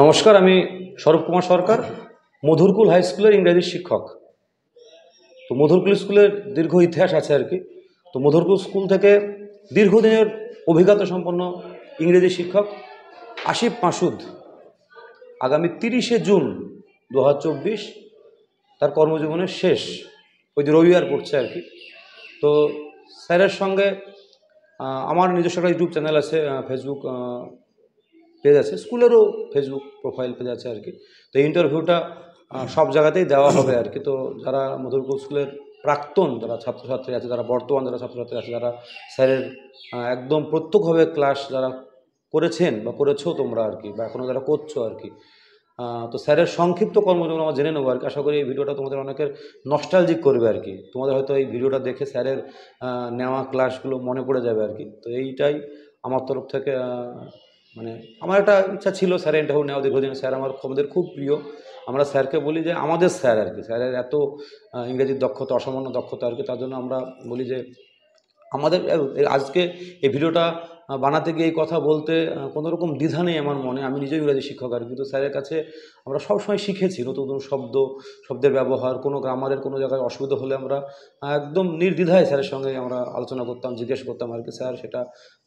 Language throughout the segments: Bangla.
নমস্কার, আমি স্বরূপ কুমার সরকার, মধুরকুল হাই স্কুলের ইংরেজি শিক্ষক। তো মধুরকুল স্কুলের দীর্ঘ ইতিহাস আছে আর কি। তো মধুরকুল স্কুল থেকে দীর্ঘদিনের অভিজ্ঞতা সম্পন্ন ইংরেজি শিক্ষক আসিফ মাসুদ আগামী 30শে জুন 2024 তার কর্মজীবনের শেষ, ওই যে রবিবার পড়ছে আর কি। তো স্যারের সঙ্গে আমার নিজস্ব একটা ইউটিউব চ্যানেল আছে, ফেসবুক পেজ আছে, স্কুলেরও ফেসবুক প্রোফাইল পেজ আছে আর কি। তো ইন্টারভিউটা সব জায়গাতেই দেওয়া হবে আর কি। তো যারা মধুরকুল স্কুলের প্রাক্তন যারা ছাত্রছাত্রী আছে, যারা বর্তমান যারা ছাত্রছাত্রী আছে, যারা স্যারের একদম প্রত্যক্ষভাবে ক্লাস যারা করেছেন বা করেছো তোমরা আর কি, বা এখনও যারা করছো আর কি, তো স্যারের সংক্ষিপ্ত কর্মজীবন আমরা জেনে নেবো আর কি। আশা করি এই ভিডিওটা তোমাদের অনেকের নস্টালজিক করবে আর কি। তোমাদের হয়তো এই ভিডিওটা দেখে স্যারের নেওয়া ক্লাসগুলো মনে পড়ে যাবে আর কি। তো এইটাই আমার তরফ থেকে, মানে আমার একটা ইচ্ছা ছিল স্যারের ইন্টারভিউ নেওয়া দীর্ঘদিন। স্যার আমাদের খুব প্রিয়। আমরা স্যারকে বলি যে আমাদের স্যার আর কি। স্যারের এত ইংরেজির দক্ষতা, অসামান্য দক্ষতা আর কি। তার জন্য আমরা বলি যে আমাদের আজকে এই ভিডিওটা বানাতে গিয়ে এই কথা বলতে কোনো রকম দ্বিধা নেই আমার মনে। আমি নিজেও ইংরেজি শিক্ষক আর কি। তো স্যারের কাছে আমরা সবসময় শিখেছি নতুন নতুন শব্দের ব্যবহার, কোনো গ্রামারের কোনো জায়গায় অসুবিধা হলে আমরা একদম নির্দ্বিধায় স্যারের সঙ্গে আমরা আলোচনা করতাম, জিজ্ঞেস করতাম আর কি। স্যার সেটা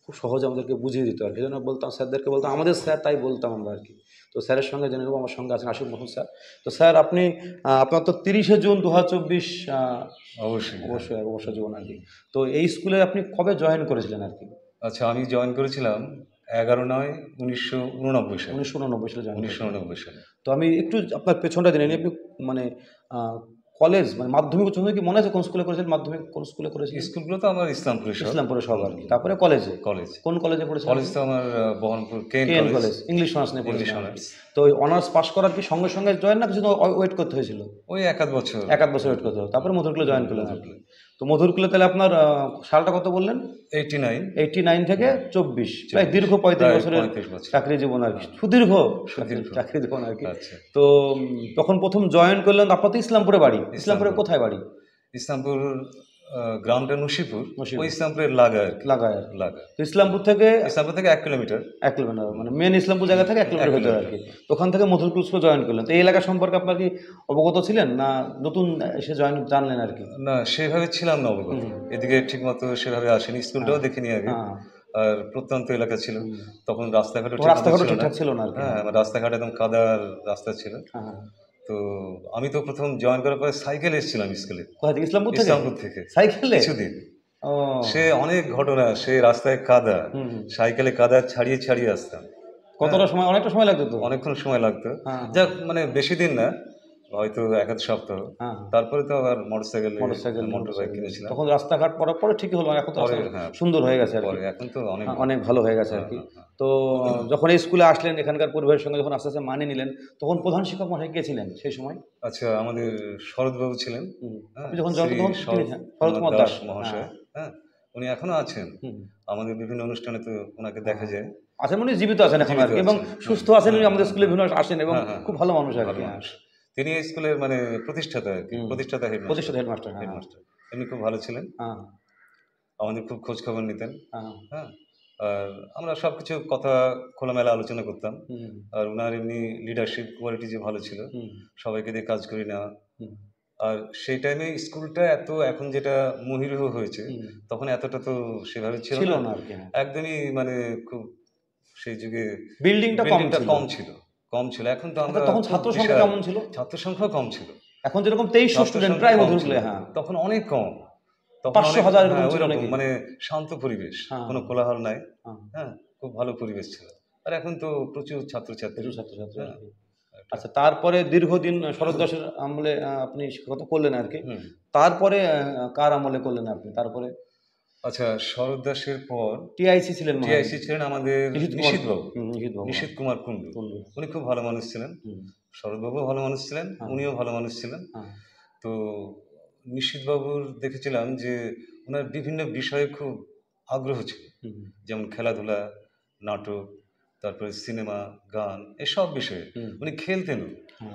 খুব সহজে আমাদেরকে বুঝিয়ে দিত আর কি। জন্য বলতাম, স্যারদেরকে বলতাম আমাদের স্যার, তাই বলতাম আমরা আর কি। তো স্যারের সঙ্গে জেনে নেবো। আমার সঙ্গে আছেন আসিফ মাসুদ স্যার। তো স্যার আপনি আপনার তো 30শে জুন 2024 অবশ্যই জীবন আর কি। তো এই স্কুলে আপনি কবে জয়েন করেছিলেন আর কি? আচ্ছা, আমি জয়েন করেছিলাম 11/9/1989 সালে। 1989 সালে জয়েন 1989 সালে। তো আমি একটু আপনার পেছনটা জেনে নিই। আপনি মানে কলেজ মানে মাধ্যমিক উচ্চ মাধ্যমিক কি মনে আছে কোন স্কুলে করেছেন? মাধ্যমিক কোন স্কুলে করেছেন? স্কুলগুলো তো আমার ইসলামপুরে সব আর কি। তারপরে কলেজে কলেজ কোন কলেজে পড়েছেন? কলেজ তো আমার Baharampur KN college, English honours নিয়ে ইংলিশ পড়েছেন। অনার্স। তো অনার্স পাস করার কি সঙ্গে সঙ্গে জয়েন না কিছু ওয়েট করতে হয়েছিল? ওই এক আধ বছর ওয়েট করতে হলো, তারপরে মধুরকুলে জয়েন করলেন আর কি। তো মধুরকুলে তাহলে আপনার সালটা কত বললেন? 89 থেকে 24, প্রায় দীর্ঘ 35 বছরের চাকরি জীবন আর কি। সুদীর্ঘ চাকরি জীবন আর কি। তো তখন প্রথম জয়েন করলেন, আপনার তো ইসলামপুরে বাড়ি। ইসলামপুরে কোথায় বাড়ি? ইসলামপুর গ্রামটা নসিপুর, ওই ইসলামপুরের লাগায়। তো ইসলামপুর থেকে 1 কিলোমিটার মানে মেন ইসলামপুর জায়গা থেকে 1 কিলোমিটার ভেতরে আর কি। ওখান থেকে মধুরকুল স্কুলে জয়েন করলেন। তো এই এলাকা সম্পর্কে আপনার কি অবগত ছিলেন, না নতুন এসে জানলেন আর কি? না, সেভাবে ছিলাম না অবগত। এদিকে ঠিকমতো সেভাবে আসেনি, স্কুলটাও দেখিনি আগে। আর প্রত্যন্ত এলাকা ছিল তখন, রাস্তাঘাটও ঠিকঠাক ছিল না। হ্যাঁ, রাস্তাঘাট একদম কাদার রাস্তা ছিল। তো আমি তো প্রথম জয়েন করার পরে সাইকেল এসেছিলাম স্কুলে। ইসলামপুর থেকে সাইকেলে কিছুদিন। সে অনেক ঘটনা, সে রাস্তায় কাদা, সাইকেলে কাদা ছাড়িয়ে ছাড়িয়ে আসতাম। কতটা সময়? অনেকটা সময় লাগতো তো? অনেকক্ষণ সময় লাগতো। যাক, মানে বেশি দিন না, হয়তো 1 সপ্তাহ। তারপরে তো আবার মোটর বাইক কিনেছিলাম। তখন রাস্তাঘাট পরে ঠিকই হলো। এখন তো সুন্দর হয়ে গেছে আর কি। এখন তো অনেক ভালো হয়ে গেছে আর কি। তো যখন এই স্কুলে আসলেন, এখানকার পরিবেশের সঙ্গে যখন আস্তে আস্তে মানিয়ে নিলেন, তখন প্রধান শিক্ষক মশাই কে ছিলেন সেই সময়? আচ্ছা, আমাদের শরৎবাবু ছিলেন। শরৎ কুমার দাস মহাশয়। হ্যাঁ, উনি এখনো আছেন। আমাদের বিভিন্ন অনুষ্ঠানে তো ওনাকে দেখা যায়। আছেন, উনি জীবিত আছেন এখন আর কি, এবং সুস্থ আছেন। উনি আমাদের স্কুলে বিভিন্ন আসেন এবং খুব ভালো মানুষ আর কি। তিনি এই স্কুলের মানে প্রতিষ্ঠাতা হেডমাস্টার। এমনি খুব ভালো ছিলেন। আমাদের খুব খোঁজ খবর নিতেন। হ্যাঁ, আর আমরা সবকিছু কথা খোলামেলা আলোচনা করতাম। আর ওনার এমনি লিডারশিপ কোয়ালিটি যে ভালো ছিল, সবাইকে দিয়ে কাজ করে নেওয়া। আর সেই টাইমে স্কুলটা এত, এখন যেটা মহিরুহ হয়েছে, তখন এতটা তো সেভাবে ছিল না আর কি। একদমই মানে খুব, সেই যুগে বিল্ডিংটা কম ছিল। এখন তো আমরা তখন ছাত্র সংখ্যা কেমন ছিল? ছাত্র সংখ্যা কম ছিল। এখন যেরকম 2300 স্টুডেন্ট প্রায় মধুরকুলে, তখন অনেক কম। 500,000 মানে শান্ত পরিবেশ, কোনো কোলাহল নাই। হ্যাঁ, খুব ভালো পরিবেশ ছিল। আর এখন তো প্রচুর ছাত্রছাত্রী। আচ্ছা, তারপরে দীর্ঘদিন শরৎ দাসের আমলে আপনি শিক্ষকতা করলেন আর কি। তারপরে কার আমলে করলেন আপনি? তারপরে আচ্ছা, শরৎ দাসের পর টিআইসি ছিলেন আমাদের নিশীথ কুমার কুণ্ডু। উনি খুব ভালো মানুষ ছিলেন। শরৎবাবু ভালো মানুষ ছিলেন, উনিও ভালো মানুষ ছিলেন। তো নিশীথবাবুর দেখেছিলাম যে ওনার বিভিন্ন বিষয়ে খুব আগ্রহ ছিল, যেমন খেলাধুলা, নাটক, তারপরে সিনেমা, গান, এসব বিষয়ে উনি খেলতেন।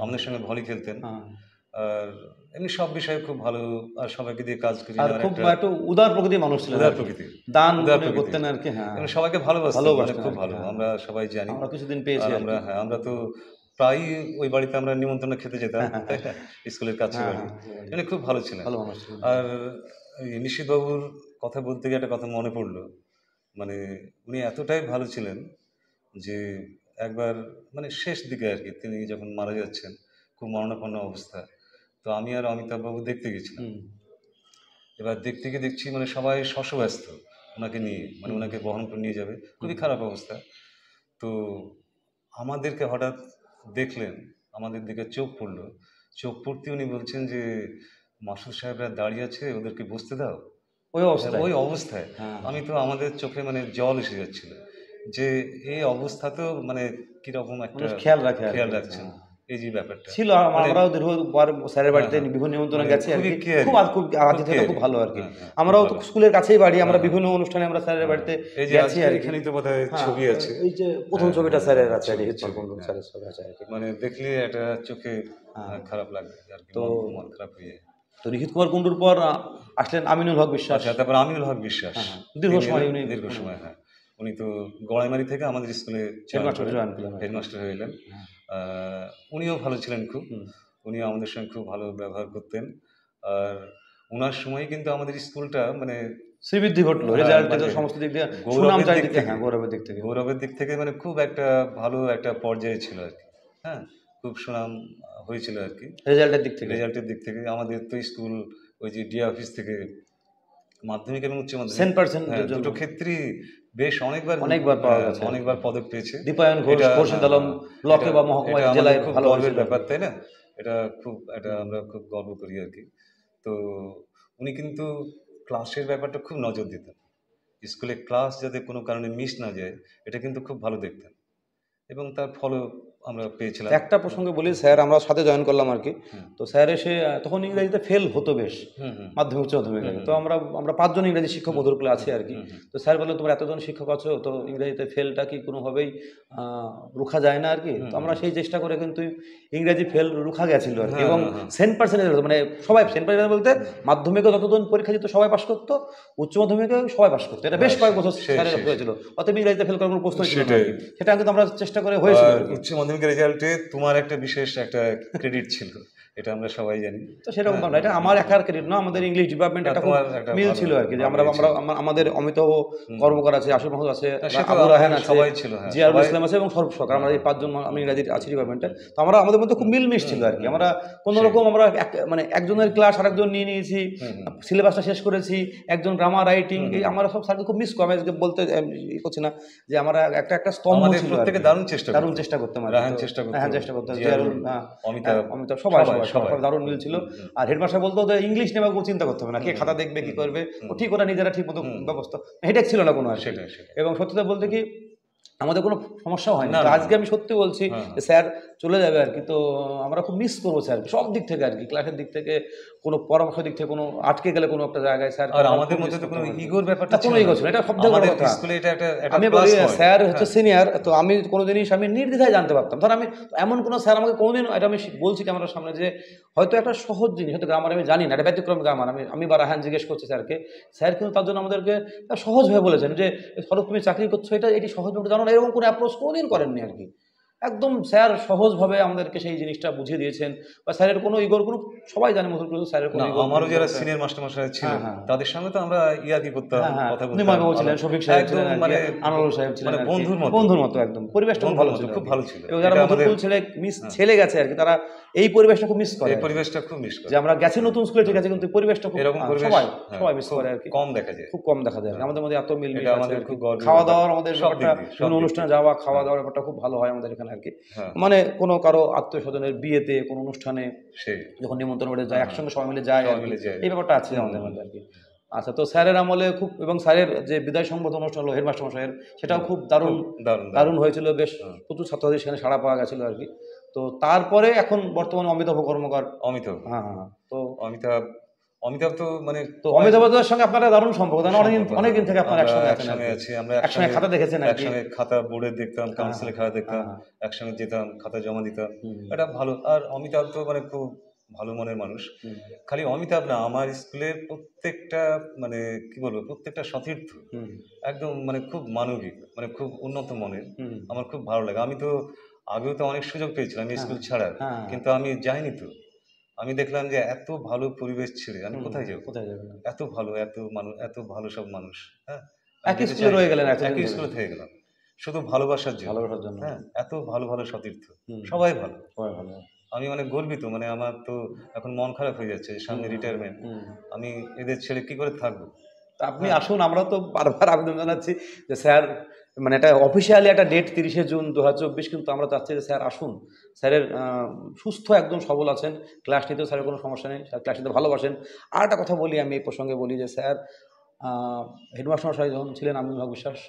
আমাদের সঙ্গে ভলি খেলতেন। আর এমনি সব বিষয়ে খুব ভালো, আর সবাইকে দিয়ে কাজ করি, আর খুব একটু উদার প্রকৃতির মানুষ ছিলেন, উদার প্রকৃতি, দান করতেন আর কি। হ্যাঁ, সবাইকে ভালোবাসতেন, মানে খুব ভালো। আমরা সবাই জানি, আমরা কিছুদিন পেয়েছি আমরা, হ্যাঁ, আমরা তো প্রায়ই ওই বাড়িতে আমরা নিমন্ত্রণে খেতে যেতাম, স্কুলের কাছে বাড়ি। উনি খুব ভালো ছিলেন। আর নিশীথবাবুর কথা বলতে গিয়ে একটা কথা মনে পড়লো, মানে উনি এতটাই ভালো ছিলেন যে একবার মানে শেষ দিকে আর কি, তিনি যখন মারা যাচ্ছেন খুব মরণাপন্ন অবস্থা, তো আমি আর অমিতাভবাবু দেখতে গেছিলাম। এবার দেখতে গিয়ে দেখছি মানে সবাই শশব্যস্ত ওনাকে নিয়ে, মানে ওনাকে বহন করে নিয়ে যাবে, খুবই খারাপ অবস্থা। তো আমাদেরকে হঠাৎ দেখলেন, আমাদের দিকে চোখ পড়লো, চোখ পড়তে উনি বলছেন যে মাসুদ সাহেবরা দাঁড়িয়ে আছে, ওদেরকে বসতে দাও। ওই অবস্থায় আমি তো, আমাদের চোখে মানে জল এসে যাচ্ছিল যে এই অবস্থাতেও মানে কিরকম একটা খেয়াল রাখছেন, এই যে ব্যাপারটা ছিল। আমরাও দীর্ঘবার স্যারের বাড়িতে বিভিন্ন নিমন্ত্রণে গেছি আর কি, খুব আতিথেয়তা খুব ভালো আর কি। আমরাও তো স্কুলের কাছেই বাড়ি, আমরা বিভিন্ন অনুষ্ঠানে আমরা স্যারের বাড়িতে গেছি আর এখানেই তো বোধহয় ছবি আছে, এই যে প্রথম ছবিটা স্যারের আছে, স্যারের ছবি আছে আর কি। মানে দেখলে একটা চোখে খারাপ লাগে আর কি, মন খারাপ হয়ে। তো নিখিত কুমার কুণ্ডুর পর আসলেন আমিনুল হক বিশ্বাস। তারপর আমিনুল হক বিশ্বাস দীর্ঘ সময়, হ্যাঁ, উনি তো গড়াইমারি থেকে আমাদের স্কুলে হেডমাস্টার হয়ে এলেন। উনিও ভালো ছিলেন খুব, উনি আমাদের সঙ্গে খুব ভালো ব্যবহার করতেন। আর ওনার সময় কিন্তু আমাদের স্কুলটা মানে শ্রীবৃদ্ধি ঘটলো, রেজাল্টের সমস্ত দিক দিয়ে, গৌরবের দিক থেকে মানে খুব একটা ভালো একটা পর্যায়ে ছিল আর কি। হ্যাঁ, খুব সুনাম হয়েছিল আর কি রেজাল্টের দিক থেকে। আমাদের তো স্কুল ওই যে ডিএ অফিস থেকে মাধ্যমিক এবং উচ্চ মাধ্যমিক দুটো ক্ষেত্রেই বেশ অনেকবার পদক পেয়েছে। দীপায়ন ঘোষ, খোরশেদ আলম ব্লকে বা মহকুমায় জেলায় খুব গর্বের ব্যাপার, তাই না? এটা আমরা খুব গর্ব করি আর কি। তো উনি কিন্তু ক্লাসের ব্যাপারটা খুব নজর দিতেন, স্কুলে ক্লাস যাতে কোনো কারণে মিস না যায় এটা কিন্তু খুব ভালো দেখতেন, এবং তার ফলও আমরা পেয়েছিলাম। একটা প্রসঙ্গে বলি, স্যার আমরা সাথে জয়েন করলাম আর কি, তো স্যার এসে তখন ইংরেজিতে ফেল হতো বেশ, মাধ্যমিক উচ্চ মাধ্যমিক, তো আমরা 5 জন ইংরেজি শিক্ষক মধুরকুলে আছি আর কি। তো স্যার বললেন তোমরা এতজন শিক্ষক আছো, তো ইংরেজিতে ফেলটা কি কোনোভাবেই রুখা যায় না আর কি। তো আমরা সেই চেষ্টা করে কিন্তু ইংরেজি ফেল রুখা গেছিল আর কি, এবং 100% মানে সবাই 100% বলতে মাধ্যমিকে যতজন পরীক্ষা দিত সবাই পাস করতো, উচ্চ মাধ্যমিকে সবাই পাস করতো, এটা বেশ কয়েক বছর স্যারের হয়েছিল। অতএব ইংরেজিতে ফেল করার কোনো প্রশ্ন ছিল না, সেটা কিন্তু আমরা চেষ্টা করে হয়েছিল। উচ্চ মাধ্যমিকের রেজাল্টে তোমার একটা বিশেষ একটা ক্রেডিট ছিল, এটা আমরা সবাই জানি। তো সেরকম না, এটা আমার একার ক্রেডিট না, আমাদের ইংলিশ ডিপার্টমেন্ট একটা মিল ছিল আর কি, যে আমরা আমাদের অমিতাভ কর্মকার আছে, আশুর মাহমুদ আছে, আবু রাহান আছে, জিয়ারুল ইসলাম আছে এবং সরফ সরকার, আমরা এই 5 জন আমি ইংরেজি আছি ডিপার্টমেন্টে। তো আমরা আমাদের মধ্যে খুব মিলমিশ ছিল আর কি। আমরা কোনো রকম আমরা মানে একজনের ক্লাস আরেকজন নিয়ে নিয়েছি, সিলেবাসটা শেষ করেছি, একজন গ্রামার রাইটিং, এই আমরা সব স্যারকে খুব মিস করি। আমি বলতে করছি না যে আমরা একটা স্তম্ভ ছিল, প্রত্যেকে দারুণ চেষ্টা করতাম, চেষ্টা করতাম, অমিতাভ সবাই দারুণ মিল ছিল। আর হেডমাস্টার বলতো যে ইংলিশ নেওয়া কোনো চিন্তা করতে হবে না, কে খাতা দেখবে কি করবে, ও ঠিক ওরা নিজেরা ঠিক মতো ব্যবস্থা, হেডেক ছিল না কোনো আর। এবং সত্যতা বলতে কি আমাদের কোনো সমস্যাও হয় না। আজকে আমি সত্যি বলছি যে স্যার চলে যাবে আর কি, তো আমরা খুব মিস করবো স্যার সব দিক থেকে আর কি, ক্লাসের দিক থেকে, কোনো পরামর্শের দিক থেকে, কোনো আটকে গেলে কোনো একটা জায়গায় স্যার। আর আমাদের মধ্যে তো কোনো ইগোর ব্যাপারটা কোনো ইগো ছিল, এটা সব থেকে বড় কথা। আমি বলি স্যার হচ্ছে সিনিয়র, তো আমি কোনো জিনিস আমি নির্দ্বিধায় জানতে পারতাম। ধর আমি এমন কোনো স্যার আমাকে কোনোদিন, এটা আমি বলছি ক্যামেরার সামনে, যে হয়তো একটা সহজ জিনিস, হয়তো গ্রামার আমি জানি না, এটা ব্যতিক্রম গ্রামার, আমি বা রাহান জিজ্ঞেস করছি স্যারকে, স্যার কিন্তু তার জন্য আমাদেরকে সহজভাবে বলেছেন যে সরব তুমি চাকরি করছো, এটি সহজভাবে জানো না, এরকম কোনো অ্যাপ্রোচ কোনোদিন করেননি আর কি। একদম স্যার সহজভাবে আমাদেরকে সেই জিনিসটা বুঝিয়ে দিয়েছেন, বা স্যারের কোনো ইগোর কোনো, সবাই জানে মধুরকুল স্যারের কোনো ইগো। আমারও যারা সিনিয়র মাস্টারমশাই ছিলেন তাদের সঙ্গে তো আমরা ইয়ার্কি করতাম, কথা বলছিলেন, শফিক সাহেব ছিলেন, মানে আনোয়ার সাহেব ছিলেন, বন্ধুর মতো একদম। পরিবেশটা খুব ভালো ছিল, এবং যারা মধুরকুল ছেলে গেছে আর কি, তারা এই পরিবেশটা খুব মিস করে, যে আমরা গেছি নতুন স্কুলে ঠিক আছে, কিন্তু পরিবেশটা খুব সবাই মিস করে আর কি, খুব কম দেখা যায়। আমাদের মধ্যে এত মিল, খাওয়া দাওয়ার আমাদের কোনো অনুষ্ঠানে যাওয়া, খাওয়া দাওয়ার ব্যাপারটা খুব ভালো হয় আমাদের এখানে আর কি। মানে কোনো কারো আত্মীয় স্বজনের বিয়েতে, কোনো অনুষ্ঠানে যখন নিমন্ত্রণ করে যায়, একসঙ্গে সবাই মিলে যায়, এই ব্যাপারটা আছে আমাদের মধ্যে আর কি। আচ্ছা, তো স্যারের আমলে খুব, এবং স্যারের যে বিদায় সংবর্ধনা অনুষ্ঠান হলো হেডমাস্টার মশাইয়ের, সেটাও খুব দারুণ হয়েছিল, বেশ প্রচুর ছাত্রছাত্রী সেখানে সাড়া পাওয়া গেছিল আর কি। তো তারপরে এখন বর্তমানে অমিতাভ কর্মকার। তো অমিতাভ তো মানে, তো অমিতাভের সঙ্গে আপনারা দারুণ সম্পর্ক, অনেকদিন থেকে আপনারা একসঙ্গে আছি, আমরা একসঙ্গে খাতা দেখেছেন, একসঙ্গে খাতা বোর্ডে দেখতাম, কাউন্সিলে খাতা দেখতাম, একসঙ্গে যেতাম, খাতা জমা দিতাম, এটা ভালো। আর অমিতাভ তো মানে খুব ভালো মনের মানুষ। খালি অমিতাভ না, আমার স্কুলের প্রত্যেকটা মানে কি বলবো, প্রত্যেকটা সতীর্থ একদম মানে খুব মানবিক, মানে খুব উন্নত মনের। আমার খুব ভালো লাগে। আমি তো আগেও তো অনেক সুযোগ পেয়েছিলাম স্কুল ছাড়ার, কিন্তু আমি যাইনি। তো আমি দেখলাম যে এত ভালো পরিবেশ ছেড়ে আমি কোথায় যাবো, এত ভালো, এত মানুষ, এত ভালো সব মানুষ। হ্যাঁ, একই স্কুলে রয়ে গেলেন, একই স্কুলে থেকে গেলাম শুধু ভালোবাসার জন্য। হ্যাঁ, এত ভালো ভালো সতীর্থ, সবাই ভালো। আমি মানে গর্বিত, মানে আমার তো এখন মন খারাপ হয়ে যাচ্ছে, সামনে রিটায়ারমেন্ট, আমি এদের ছেড়ে কি করে থাকবো। তা আপনি আসুন, আমরা তো বারবার আবেদন জানাচ্ছি যে স্যার, মানে এটা অফিসিয়ালি একটা ডেট 30শে জুন 2024, কিন্তু আমরা চাচ্ছি যে স্যার আসুন। স্যারের সুস্থ একদম সবল আছেন, ক্লাস নিতেও স্যারের কোনো সমস্যা নেই, স্যার ক্লাস নিতে ভালোবাসেন। আর একটা কথা বলি, আমি এই প্রসঙ্গে বলি যে স্যার হেডমাস্টার মশাই যখন ছিলেন আমিনুল হক বিশ্বাস,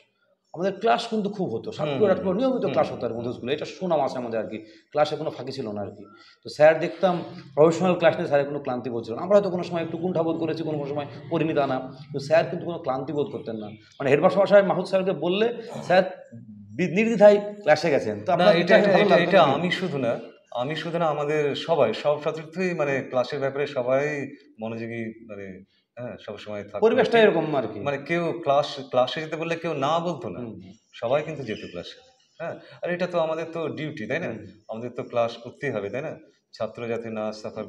আমাদের ক্লাস কিন্তু খুব হতো, ছাত্র নিয়মিত ক্লাস হতো আর মধ্যে স্কুলে, এটা সুনাম আছে আমাদের আর কি, ক্লাসে কোনো ফাঁকি ছিল না আর কি। তো স্যার দেখতাম প্রফেশনাল ক্লাস নিয়ে স্যারের কোনো ক্লান্তি বোধ ছিল না। আমরা হয়তো কোনো সময় একটু কুণ্ঠাবোধ করেছি, কোনো সময় পরিমিত আনা, তো স্যার কিন্তু কোনো ক্লান্তি বোধ করতেন না। মানে হেডমাস্টার মশাই মাহুদ স্যারকে বললে স্যার নির্দ্বিধায় ক্লাসে গেছেন। তো আপনার এটা আমি শুধু না, আমাদের সবাই, সব সতীর্থই মানে ক্লাসের ব্যাপারে সবাই মনোযোগী, মানে হ্যাঁ সবসময় থাকতো, পরিবেশটা এরকম আর কি। মানে কেউ ক্লাসে যেতে বললে কেউ না বলতো না, সবাই কিন্তু যেত ক্লাসে। হ্যাঁ, আর এটা তো আমাদের তো ডিউটি, তাই না, আমাদের তো ক্লাস করতেই হবে, তাই না, ছাত্র যাতে না সাফার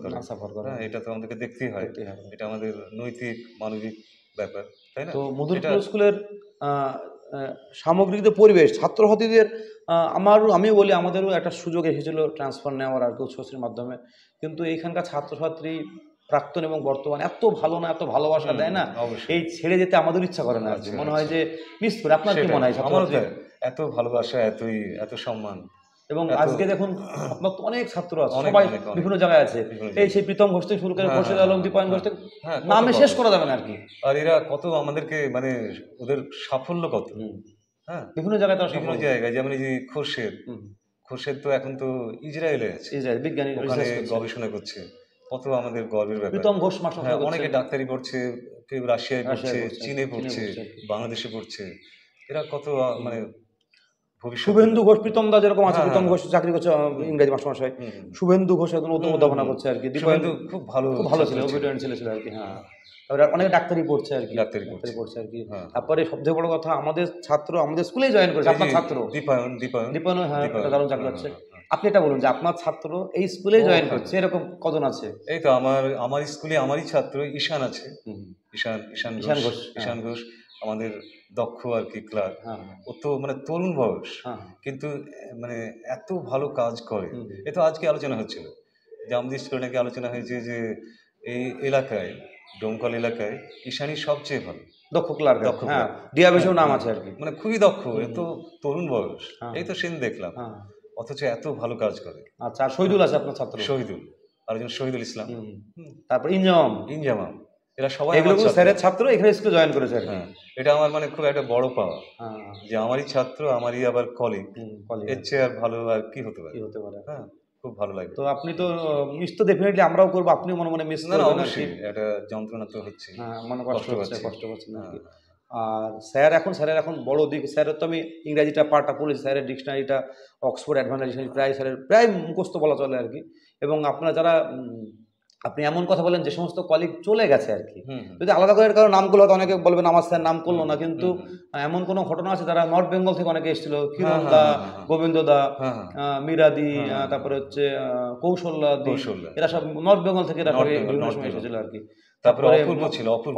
করে, হ্যাঁ এটা তো আমাদেরকে দেখতেই হয়, এটা আমাদের নৈতিক মানবিক ব্যাপার, তাই না। তো মধুরপুর স্কুলের সামগ্রিক যে পরিবেশ, ছাত্রছাত্রীদের আমিও বলি আমাদেরও একটা সুযোগ এসেছিল ট্রান্সফার নেওয়ার আর কি উচ্চশিক্ষার মাধ্যমে, কিন্তু এইখানকার ছাত্রছাত্রী প্রাক্তন এবং বর্তমান এত ভালো না, এত ভালোবাসা দেয় না, এই ছেড়ে যেতে আমাদের ইচ্ছা করে না, মনে হয় যে মিস করে। আপনার কি মনে হয়? এত ভালোবাসা, এত সম্মান, এবং আজকে দেখুন আপনার তো অনেক ছাত্র আছে, সবাই বিভিন্ন জায়গায় আছে, এই সেই প্রীতম ঘোষ থেকে শুরু করে খোরশেদ আলম, দীপায়ন ঘোষ থেকে, নামে শেষ করা যাবে না আর কি। আর এরা কত আমাদেরকে, মানে ওদের সাফল্য কত, হ্যাঁ বিভিন্ন জায়গায়, বিভিন্ন জায়গায়, যেমন এই যে খোরশেদ তো এখন তো ইসরায়েলে আছে, ইসরায়েল বিজ্ঞানী ওখানে গবেষণা করছে, কত আমাদের গর্বের ব্যাপার। প্রীতম ঘোষ মাস্টার, অনেকে ডাক্তারি পড়ছে, কেউ রাশিয়ায় পড়ছে, চীনে পড়ছে, বাংলাদেশে পড়ছে, এরা কত মানে শুভেন্দু ঘোষ, প্রীতম দা যেরকম আছে, প্রীতম ঘোষ চাকরি করছে ইংরেজি মাস্টারমশাই, শুভেন্দু ঘোষ এখন অধ্যাপনা করছে আর কি, শুভেন্দু খুব ভালো ছিল, অভিনয় ছিল আর কি। হ্যাঁ, তারপরে অনেকে ডাক্তারি পড়ছে আর কি, ডাক্তারি পড়ছে আর কি। তারপরে সবচেয়ে বড় কথা, আমাদের ছাত্র আমাদের স্কুলেই জয়েন করেছে, আপনার ছাত্র দীপায়ন, হ্যাঁ দারুণ চাকরি হচ্ছে। আপনি এটা বলুন যে আপনার ছাত্র এই স্কুলেই জয়েন করছে, এরকম কজন আছে? এই তো আমার স্কুলে আমারই ছাত্র ঈশান আছে, ঈশান ঘোষ আমাদের দক্ষ আর কি ক্লার্ক। ও তো মানে তরুণ বয়স, কিন্তু মানে এত ভালো কাজ করে। এ তো আজকে আলোচনা হচ্ছিল যে আমাদের স্কুলে নাকি আলোচনা হয়েছে যে এই এলাকায়, ডোমকল এলাকায় ঈশানই সবচেয়ে ভালো দক্ষ ক্লার্ক, ডিআবেশও নাম আছে আর কি, মানে খুবই দক্ষ, এত তরুণ বয়স, এই তো সেদিন দেখলাম, অথচ এত ভালো কাজ করে। আচ্ছা, আর শহীদুল আছে আপনার ছাত্র? শহীদুল, আরেকজন শহীদুল ইসলাম, তারপর ইনজামাম, এরা সবাই এগুলো স্যারের ছাত্র, এখানে স্কুলে জয়েন করেছে। হ্যাঁ, এটা আমার মানে খুব একটা বড় পাওয়া যে আমারই ছাত্র, আমারই আবার কলিগ, এর চেয়ে আর ভালো আর কি হতে পারে। হ্যাঁ, খুব ভালো লাগে। তো আপনি তো মিস তো ডেফিনেটলি আমরাও করবো, আপনি মনে মনে মিস করবেন? অবশ্যই, একটা যন্ত্রণা তো হচ্ছে, মানে কষ্ট পাচ্ছেন আর কি। আর স্যারের এখন বড় দিক, স্যারের তো আমি ইংরাজিটা পার্টটা পড়েছি, স্যারের ডিকশনারিটা অক্সফোর্ড অ্যাডভান্স ডিকশনারি প্রায় মুখস্থ বলা চলে আর কি। এবং আপনারা যারা আপনি এমন কথা বলেন যে সমস্ত কলিগ চলে গেছে আর কি, যদি আলাদা করে কারো নামগুলো হয়তো অনেকে বলবেন আমার স্যার নাম করলো না, কিন্তু এমন কোনো ঘটনা আছে যারা নর্থ বেঙ্গল থেকে অনেকে এসেছিল, কিরণ দা, গোবিন্দ দা, মীরাদি, তারপরে হচ্ছে কৌশল্যা, এরা সব নর্থ বেঙ্গল থেকে বিভিন্ন সময় এসেছিল আর কি। তারপরে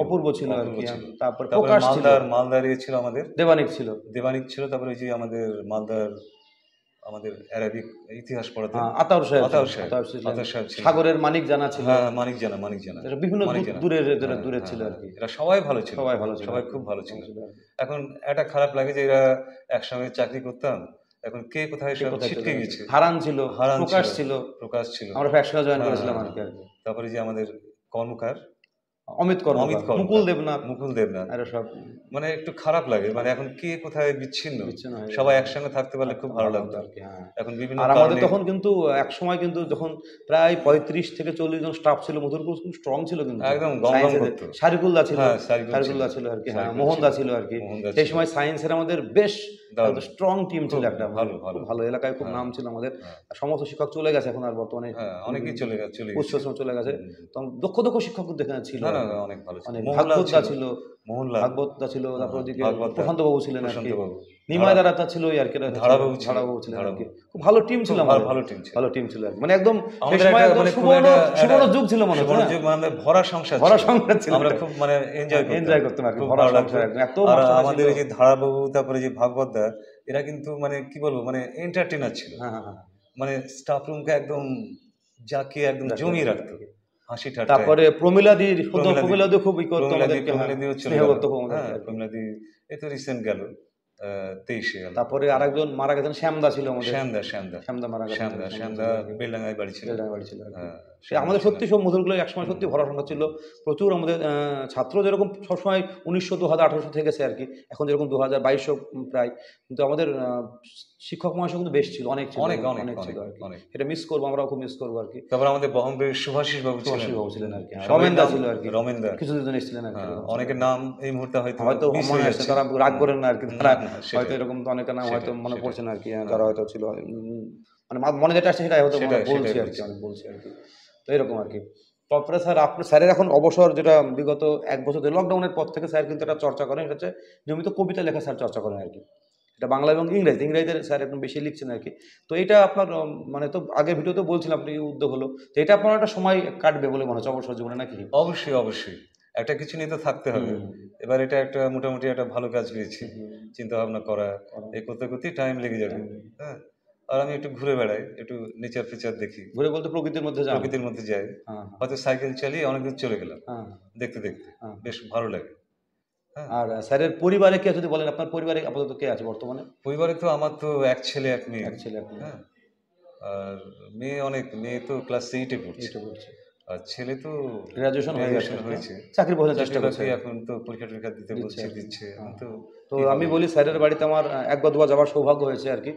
অপূর্ব ছিল আর কি। তারপরে প্রকাশ ছিল, মালদার ছিল আমাদের, দেবানিক ছিল, তারপরে ওই যে আমাদের মালদার আমাদের অ্যারাবিক ইতিহাস পড়াতে আতাউর সাহেব, সাগরের মানিক জানা ছিল, মানিক জানা, বিভিন্ন দূরের ছিল আর কি। এরা সবাই ভালো ছিল, সবাই খুব ভালো ছিল। এখন এটা খারাপ লাগে যে এরা একসঙ্গে চাকরি করতাম, এখন কে কোথায় সব ছিটকে গেছে। হারান ছিল, প্রকাশ ছিল, আমরা একসঙ্গে জয়েন করেছিলাম আর কি। তারপরে যে আমাদের কর্মকার অমিত কর্মকার, মুকুল দেবনাথ, আরে সব মানে একটু খারাপ লাগে, মানে এখন কে কোথায় বিচ্ছিন্ন, সবাই একসঙ্গে থাকতে পারলে খুব ভালো লাগতো আর কি। এখন বিভিন্ন আর আমাদের তখন কিন্তু এক সময় কিন্তু যখন প্রায় 35 থেকে 40 জন স্টাফ ছিল, মধুরপুর খুব স্ট্রং ছিল কিন্তু, একদম শারিকুল্লাহ ছিল আর কি, মোহনদা ছিল আর কি। সেই সময় সায়েন্সের আমাদের বেশ স্ট্রং টিম ছিল একটা, ভালো এলাকায় খুব নাম ছিল আমাদের। সমস্ত শিক্ষক চলে গেছে এখন, আর বর্তমানে অনেকেই চলে গেছে। তো দক্ষ দক্ষ শিক্ষক এখানে ছিল, অনেক ভালো ছিল। ভাগবতদা ছিল, ভাগবতদা ছিল, তারপর ওদিকে প্রশান্ত বাবু ছিলেন আর কি, নিমাই দাদা ছিল আর কি, ধারাবাবু ছিলেন আর কি। খুব ভালো টিম ছিল, ভালো টিম ছিল মানে একদম সুবর্ণ যুগ ছিল মনে হয়, মানে ভরা সংসার ছিল, আমরা খুব মানে এনজয় করতাম আর কি, ভরা সংসার একদম। এত আমাদের এই যে ধারাবাবু, তারপরে যে ভাগবতদা, এরা কিন্তু মানে কি বলবো, মানে এন্টারটেইনার ছিল, মানে স্টাফ রুমকে একদম জাকিয়ে একদম জমিয়ে রাখতো হাসি ঠাট্টা। তারপরে প্রমিলাদি খুব প্রমিলাদি এই তো রিসেন্ট গেল 23-এ গেল। তারপরে আরেকজন মারা গেছেন, শ্যামদা ছিল আমাদের, শ্যামদা মারা গেছেন, শ্যামদা বেলডাঙ্গায় বাড়ি ছিল। সে আমাদের সত্যি সব মধুরগুলো একসময় সত্যি ভরা সংখ্যা ছিল প্রচুর। আমাদের ছাত্র যেরকম সবসময় 1900, 2018 থেকেছে আর কি, এখন যেরকম 2022 প্রায়, কিন্তু আমাদের শিক্ষক মহাশয় কিন্তু বেশ ছিল, অনেক ছিল আর কি। এটা মিস করবো, আমরাও খুব মিস করবো আর কি। তারপর আমাদের বহমবের সুভাষিস বাবু ছিলেন আর কি, রমেনদা ছিল আর কি, রমেনদা কিছুদিন এসেছিলেন আর কি। অনেকের নাম এই মুহূর্তে হয়তো মনে আসছে, তারা রাগ করেন না আর কি, তারা হয়তো এরকম তো অনেকের নাম হয়তো মনে পড়ছে না আর কি, যারা হয়তো ছিল মানে মনে যেটা আসছে সেটাই হয়তো বলছি আর কি, আমি বলছি আর কি। তো এরকম আর কি। তারপরে স্যার আপনার স্যারের এখন অবসর, যেটা বিগত 1 বছর ধরে লকডাউনের পর থেকে স্যার কিন্তু এটা চর্চা করেন, এটা হচ্ছে নিয়মিত কবিতা লেখা স্যার চর্চা করেন আর কি। এটা বাংলা এবং ইংরেজিতে স্যার একদম বেশি লিখছেন আর কি। তো এটা আপনার মানে তো আগের ভিডিওতে বলছিলাম আপনি উদ্যোগ হলো, তো এটা আপনার একটা সময় কাটবে বলে মনে হচ্ছে অবসর জীবনে নাকি? অবশ্যই একটা কিছু নিয়ে তো থাকতে হবে। এবার এটা একটা মোটামুটি একটা ভালো কাজ পেয়েছি, চিন্তা ভাবনা করা, এই করতে করতেই টাইম লেগে যাবে। হ্যাঁ, আর আমি একটু ঘুরে বেড়াই, একটু নেচার ফিচার দেখি, ঘুরে বলতে প্রকৃতির মধ্যে যাই, হয়তো সাইকেল চালিয়ে অনেক দূর চলে গেলাম, দেখতে দেখতে বেশ ভালো লাগে। আর স্যারের পরিবারে কে, যদি বলেন আপনার পরিবারে আপাতত কে আছে বর্তমানে? পরিবারে তো আমার তো এক ছেলে এক মেয়ে। হ্যাঁ, আর মেয়ে তো ক্লাস 8-এ পড়ছে, আর ছেলে তো গ্রাজুয়েশন হয়েছে, চাকরি চেষ্টা করছে এখন তো পরীক্ষা দিচ্ছে। তো আমি বলি, স্যারের বাড়িতে আমার 1 বা 2 বার যাওয়ার সৌভাগ্য হয়েছে আর কি।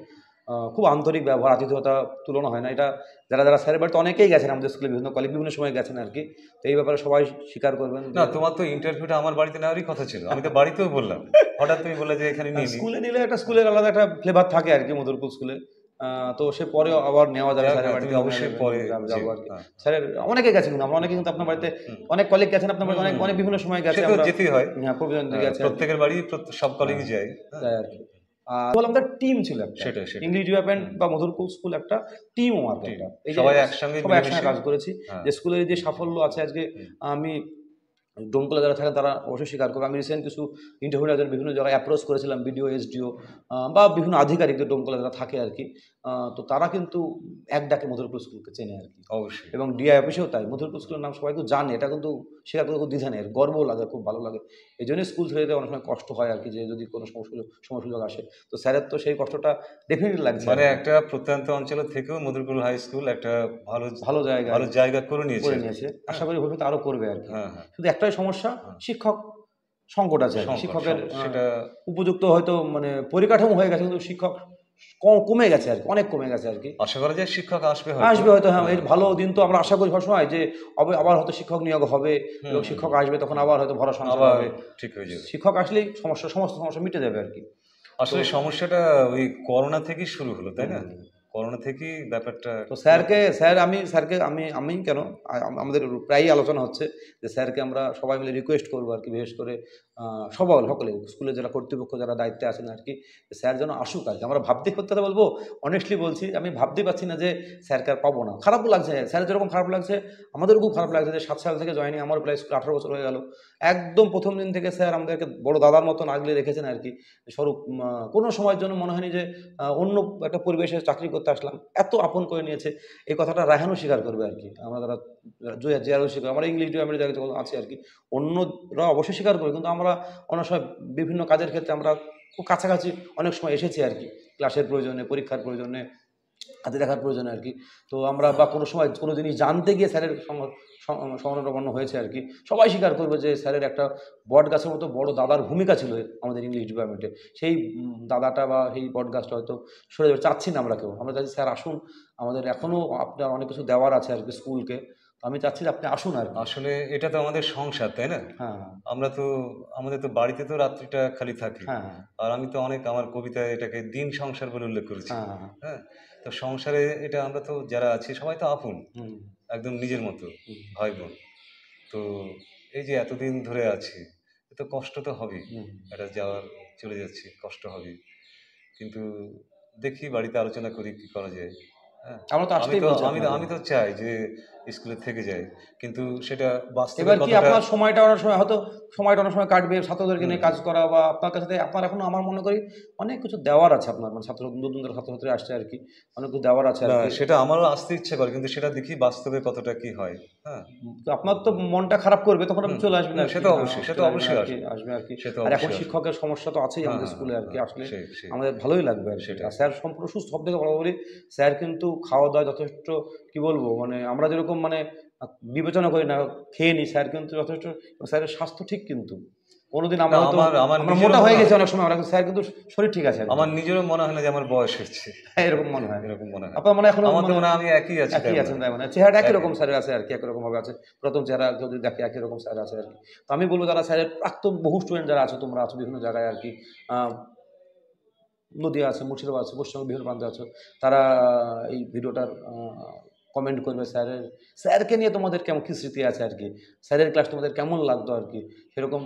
খুব আন্তরিক ব্যবহার, আতিথেয়তা তুলনা হয় না। এটা যারা স্যারের বাড়িতে অনেকেই গেছেন, আমাদের স্কুলে বিভিন্ন কলিগ বিভিন্ন সময় গেছেন আর কি। তো এই ব্যাপারে সবাই স্বীকার করবেন। না, তোমার তো ইন্টারভিউটা আমার বাড়িতে নেওয়ারই কথা ছিল, আমি তো বাড়িতেও বললাম, হঠাৎ তুমি বললে যে এখানে নিয়ে স্কুলে নিলে একটা স্কুলের আলাদা একটা ফ্লেভার থাকে আর কি, মধুরকুল স্কুলে। তো সে পরে আবার নেওয়া যাবে স্যারের বাড়িতে, অবশ্যই পরে যাবো আর কি। স্যারের অনেকে গেছেন, কিন্তু আমরা অনেকে কিন্তু আপনার বাড়িতে অনেক কলিগ গেছেন, আপনার বাড়িতে অনেক বিভিন্ন সময় গেছে, যেতেই হয়। হ্যাঁ, প্রত্যেকের বাড়ি সব কলিগই যায় আর কি। আমাদের টিম ছিল একটা, ইংলিশ ডিপার্টমেন্ট বা মধুরকুল স্কুল একটা টিম ওয়ার্ক, সবাই একসঙ্গে কাজ করেছি। যে স্কুলের যে সাফল্য আছে আজকে, আমি ডোমকলে যারা থাকেন তারা অবশ্যই স্বীকার করবে। আমি রিসেন্ট কিছু ইন্টারভিউ বিভিন্ন জায়গায় অ্যাপ্রোচ করেছিলাম, বিডিও, এসডিও বা বিভিন্ন আধিকারিকদের ডোমকলে যারা থাকে আর কি। তো তারা কিন্তু এক ডাকে মধুরকুল স্কুলকে চেনে আর কি, অবশ্যই। এবং ডিআই অফিসেও তাই, মধুরকুল স্কুলের নাম সবাই কিন্তু জানে, এটা কিন্তু স্বীকার করে খুব দ্বিধা নেই, গর্বও লাগে, খুব ভালো লাগে। এই জন্যই স্কুল ছেড়ে দিতে অনেক সময় কষ্ট হয় আর কি, যে যদি কোনো সময় সুযোগ আসে। তো স্যারের তো সেই কষ্টটা ডেফিনেটলি লাগছে, মানে একটা প্রত্যন্ত অঞ্চলের থেকেও মধুরকুল হাই স্কুল একটা ভালো জায়গা করে নিয়েছে। আশা করি ভবিষ্যতে আরো করবে আর কি। শুধু একটাই সমস্যা, শিক্ষক সংকট আছে, শিক্ষকের সেটা উপযুক্ত হয়তো মানে পরিকাঠামো হয়ে গেছে, কিন্তু শিক্ষক কমে গেছে আর কি, অনেক কমে গেছে আর কি। আশা করা যায় শিক্ষক আসবে হয়তো। হ্যাঁ, এর ভালো দিন তো আমরা আশা করি সবসময়, যে আবার হয়তো শিক্ষক নিয়োগ হবে এবং শিক্ষক আসবে, তখন আবার হয়তো ভরসা হবে, ঠিক হয়ে যাবে। শিক্ষক আসলেই সমস্ত সমস্যা মিটে যাবে আর কি। আসলে সমস্যাটা ওই করোনা থেকেই শুরু হলো, তাই না? করোনা থেকেই ব্যাপারটা। তো আমি কেন, আমাদের প্রায়ই আলোচনা হচ্ছে যে স্যারকে আমরা সবাই মিলে রিকোয়েস্ট করবো আর কি, বিশেষ করে সকলে স্কুলে যারা কর্তৃপক্ষ যারা দায়িত্বে আছেন আর কি, স্যার যেন আসুক আর কি। আমরা ভাবতে করতে বলবো, অনেস্টলি বলছি, আমি ভাবতে পারছি না যে স্যারকে আর পাবো না। খারাপও লাগছে, স্যার যেরকম খারাপ লাগছে আমাদেরও খুব খারাপ লাগছে যে 7 সাল থেকে জয়েনিং, আমার প্রায় স্কুল 18 বছর হয়ে গেল। একদম প্রথম দিন থেকে স্যার আমাদেরকে বড় দাদার মতন আগলে রেখেছেন আর কি। স্বরূপ কোনো সময়ের জন্য মনে হয়নি যে অন্য একটা পরিবেশে চাকরি করতে আসলাম, এত আপন করে নিয়েছে। এই কথাটা রায়হানও স্বীকার করবে আর কি, আমরা যারা জিয়ারও স্বীকার, আমরা ইংলিশ ডিপার্টমেন্টে যারা আছে আর কি, অন্যরা অবশ্যই স্বীকার করে, কিন্তু আমরা অনেক সময় বিভিন্ন কাজের ক্ষেত্রে আমরা খুব কাছাকাছি অনেক সময় এসেছি আর কি, ক্লাসের প্রয়োজনে, পরীক্ষার প্রয়োজনে, হাতে দেখার প্রয়োজনে আর কি। তো আমরা বা কোনো সময় কোনো জিনিস জানতে গিয়ে স্যারের সমানরবন্য হয়েছে আর কি। সবাই স্বীকার করবে যে স্যারের একটা বট গাছের মতো বড় দাদার ভূমিকা ছিল আমাদের ইংলিশ ডিপার্টমেন্টে। সেই দাদাটা বা সেই বট গাছটা হয়তো সরে যাবে, চাচ্ছি না আমরা কেউ, আমরা চাচ্ছি স্যার আসুন, আমাদের এখনও আপনার অনেক কিছু দেওয়ার আছে আর কি স্কুলকে। আমি চাচ্ছি যে আপনি আসুন আর আসলে এটা তো আমাদের সংসার, তাই না? আমাদের তো বাড়িতে তো রাত্রিটা খালি থাকি, আর আমি তো অনেক আমার কবিতায় এটাকে দিন সংসার বলে উল্লেখ করেছি। হ্যাঁ, তো সংসারে এটা আমরা তো যারা আছি সবাই তো আপন, একদম নিজের মতো ভাই বোন। তো এই যে এতদিন ধরে আছি, তো কষ্ট তো হবেই, এটা যাওয়ার চলে যাচ্ছি, কষ্ট হবে, কিন্তু দেখি বাড়িতে আলোচনা করি কি করা যায়। হ্যাঁ, আমি তো চাই যে স্কুলে থেকে যাই, কিন্তু সেটা বাস্তবে এবার কি আপনার সময়টা অনেক সময় কাটবে ছাত্রদেরকে নিয়ে কাজ করা, বা আপনার কাছে আপনার এখন আমার মনে করি অনেক কিছু দেওয়ার আছে আপনার, মানে নতুন ছাত্রছাত্রী আসছে আর কি, অনেক কিছু দেওয়ার আছে। সেটা আমারও আসতে ইচ্ছে করে, কিন্তু সেটা দেখি বাস্তবে কতটা কি হয়। হ্যাঁ, আপনার তো মনটা খারাপ করবে, তখন আপনি চলে আসবেন। সেটা অবশ্যই আসবে আর কি। আর এখন শিক্ষকের সমস্যা তো আছেই আমাদের স্কুলে আর কি, আসলে আমাদের ভালোই লাগবে আর সেটা। স্যার সম্পূর্ণ সুস্থ, সব থেকে বড় বলি স্যার কিন্তু খাওয়া দাওয়া যথেষ্ট, কি বলবো, মানে আমরা যেরকম মানে বিবেচনা করি না, খেয়ে নি, স্যার কিন্তু যথেষ্ট, স্যারের স্বাস্থ্য ঠিক, কিন্তু কোনোদিন আমরা মোটা হয়ে গেছে অনেক সময়, স্যার কিন্তু শরীর ঠিক আছে। আমার নিজেরও মনে হয় না যে আমার বয়স হচ্ছে, এরকম মনে হয়। আপনার মনে এখন আমি একই আছেন, মানে চেহারা একই রকম স্যারের আছে আর কি, একই রকম ভাবে আছে, প্রথম চেহারা যদি দেখে একই রকম স্যার আছে আর কি। তো আমি বলবো যারা স্যারের প্রাক্তন বহু স্টুডেন্ট যারা আছে, তোমরা আছো বিভিন্ন জায়গায় আর কি, নদীয়া আছে, মুর্শিদাবাদ আছে, পশ্চিমবঙ্গ বিভিন্ন প্রান্তে আছো, তারা এই ভিডিওটার কমেন্ট করবে স্যারকে নিয়ে তোমাদের কেমন কী স্মৃতি আছে আর কি, স্যারের ক্লাস তোমাদের কেমন লাগতো আর কি, সেরকম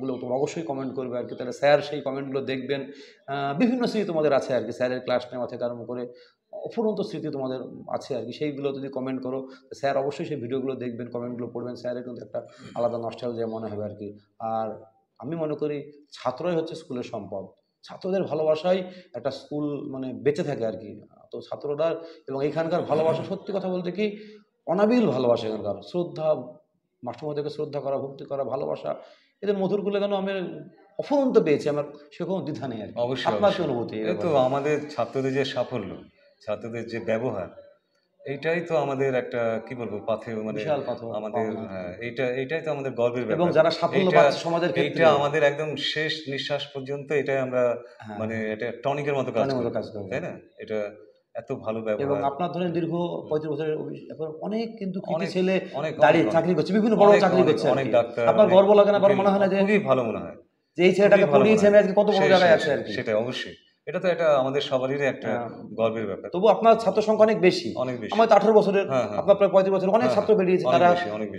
গুলো তোমরা অবশ্যই কমেন্ট করবে আর কি। তাহলে স্যার সেই কমেন্টগুলো দেখবেন, বিভিন্ন স্মৃতি তোমাদের আছে আর কি, স্যারের ক্লাস নেওয়া থেকে আরম্ভ করে অফুরন্ত স্মৃতি তোমাদের আছে আর কি, সেইগুলো যদি কমেন্ট করো স্যার অবশ্যই সেই ভিডিওগুলো দেখবেন, কমেন্টগুলো পড়বেন, স্যারের কিন্তু একটা আলাদা নস্টালজিয়া মনে হবে আর কি। আর আমি মনে করি ছাত্রই হচ্ছে স্কুলের সম্পদ, ছাত্রদের ভালোবাসায় একটা স্কুল মানে বেঁচে থাকে আর কি। তো ছাত্ররা এবং এখানকার ভালোবাসা, সত্যি কথা বলতে কি অনাবিল ভালোবাসা, এখানকার শ্রদ্ধা, মাস্টারমশাইদেরকে শ্রদ্ধা করা, ভক্তি করা, ভালোবাসা, এদের মধুরগুলো কেন আমি অফুরন্ত পেয়েছি, আমার সে কোনো দ্বিধা নেই আর কি। আপনার কি অনুভূতি? তো আমাদের ছাত্রদের যে সাফল্য, ছাত্রদের যে ব্যবহার, এইটাই তো আমাদের একটা কি বলবো পাথেয়, মানে আমাদের এইটাই তো আমাদের গর্বের ব্যাপার। এবং যারা সাফল্য পাচ্ছে সমাজের ক্ষেত্রে, এইটা আমাদের একদম শেষ নিঃশ্বাস পর্যন্ত এটাই আমরা মানে এটা টনিকের মতো কাজ করে, তাই না? এটা এত ভালো ব্যবহার। এবং আপনার ধরেন দীর্ঘ 35 বছরের এখন অনেক কিন্তু কৃতি ছেলে দাঁড়িয়ে চাকরি করছে, বিভিন্ন বড় চাকরি করছে, অনেক ডাক্তার। আপনার গর্ব লাগে না? মনে হয় না যে খুবই ভালো মনে হয় যে এই ছেলেটাকে পড়িয়েছে আমি আজকে কত বড় জায়গায় আছে আর কি। সেটা অবশ্যই, এটা তো এটা আমাদের সবারই একটা গর্বের ব্যাপার। তবু আপনার ছাত্র সংখ্যা অনেক বেশি, আমার 18 বছরের, আপনার প্রায় 35 বছরের অনেক ছাত্র বেরিয়েছে, তারা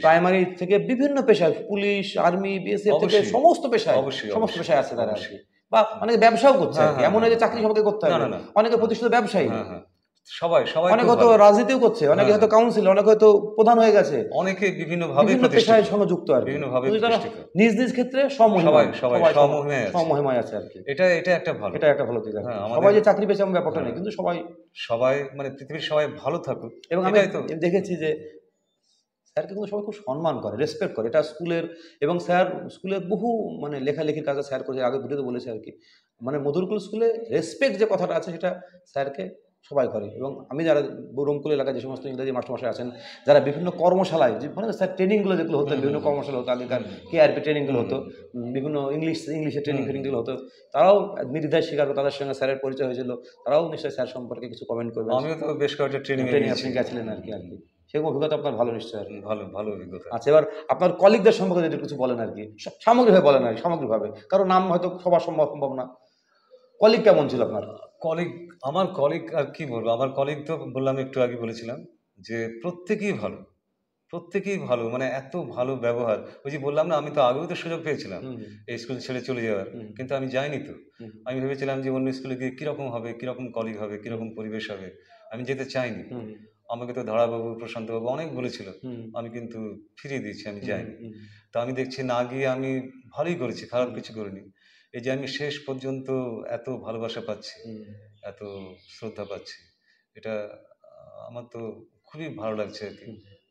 প্রাইমারি থেকে বিভিন্ন পেশায়, পুলিশ, আর্মি, বিএসএফ থেকে সমস্ত পেশায় আছে তারা আর কি, বা অনেকে ব্যবসাও করছে। এমন নয় যে চাকরি সবাইকে করতে হবে, অনেকে প্রতিষ্ঠিত ব্যবসায়ী, সবাই অনেকে হয়তো রাজনীতিও করছে, অনেকে হয়তো কাউন্সিল, অনেকে হয়তো প্রধান হয়ে গেছে, অনেকে বিভিন্ন ভাবে পেশায় সংযুক্ত আর বিভিন্ন ভাবে নিজ নিজ ক্ষেত্রে সমমহিমায় আছে আর কি। এটা একটা ভালো দিক। সবাই যে চাকরি পেয়েছে এমন ব্যাপারটা নেই, কিন্তু সবাই মানে পৃথিবীর সবাই ভালো থাকুক। এবং আমি দেখেছি যে স্যারকে কিন্তু সবাই খুব সম্মান করে, রেসপেক্ট করে, এটা স্কুলের। এবং স্যার স্কুলের বহু মানে লেখালেখির কাজে স্যার করেছে, আগে ভিডিওতে বলেছে আর কি, মানে মধুরকুল স্কুলে রেসপেক্ট যে কথাটা আছে সেটা স্যারকে সবাই করে। এবং আমি যারা বহরমকুল এলাকায় যে সমস্ত ইংরেজি মাস্টারমশাই আছেন, যারা বিভিন্ন কর্মশালায় যে মানে স্যার ট্রেনিংগুলো যেগুলো হতো, বিভিন্ন কর্মশালা হতো, আগেকার KRP ট্রেনিংগুলো হতো, বিভিন্ন ইংলিশের ট্রেনিংগুলো হতো, তারাও নির্দ্বিধায় স্বীকার করে, তাদের সঙ্গে স্যারের পরিচয় হয়েছিল, তারাও নিশ্চয়ই স্যার সম্পর্কে কিছু কমেন্ট করবে। আমিও তো বেশ কয়েকটা ট্রেনিং আপনি গেছিলেন আর কি সেরকম অভিজ্ঞতা আপনার ভালো নিশ্চয় আর কি। ভালো অভিজ্ঞতা। আচ্ছা, এবার আপনার কলিগদের সম্পর্কে যদি কিছু বলেন আর কি, সামগ্রিকভাবে বলেন আর কি, সামগ্রিকভাবে, কারণ নাম হয়তো সবার সম্ভব না। কলিগ কেমন ছিল আপনার? আমার কলিগ আর কি বলবো, আমার কলিগ তো বললাম, একটু আগে বলেছিলাম যে প্রত্যেকেই ভালো, মানে এত ভালো ব্যবহার। ওই যে বললাম না, আমি তো আগেও তো সুযোগ পেয়েছিলাম এই স্কুল ছেড়ে চলে যাওয়ার, কিন্তু আমি যাইনি। তো আমি ভেবেছিলাম যে অন্য স্কুলে গিয়ে কিরকম হবে, কিরকম কলিগ হবে, কিরকম পরিবেশ হবে, আমি যেতে চাইনি। আমাকে তো ধারাবাবু, প্রশান্তবাবু অনেক বলেছিল, আমি কিন্তু ফিরিয়ে দিয়েছি, আমি যাইনি। তো আমি দেখছি না গিয়ে আমি ভালোই করেছি, খারাপ কিছু করিনি। এই যে আমি শেষ পর্যন্ত এত ভালোবাসা পাচ্ছি, এত শ্রদ্ধা পাচ্ছি, এটা আমার তো খুবই ভালো লাগছে আর কি।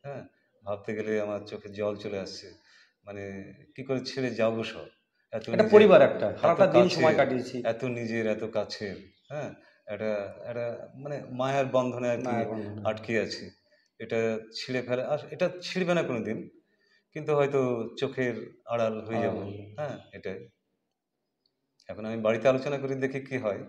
হ্যাঁ, ভাবতে গেলে আমার চোখে জল চলে আসছে, মানে কি করে ছেড়ে যাবো সব, এত পরিবার, একটা সারাটা দিন সময় কাটিয়েছি, এত নিজের, এত কাছের। হ্যাঁ, এটা মানে মায়ার বন্ধনে আর কি আটকে আছি। এটা ছিঁড়ে ফেলে, আর এটা ছিঁড়বে না কোনোদিন, কিন্তু হয়তো চোখের আড়াল হয়ে যাবো। হ্যাঁ, এটাই। এখন আমি বাড়িতে আলোচনা করি, দেখি কি হয়।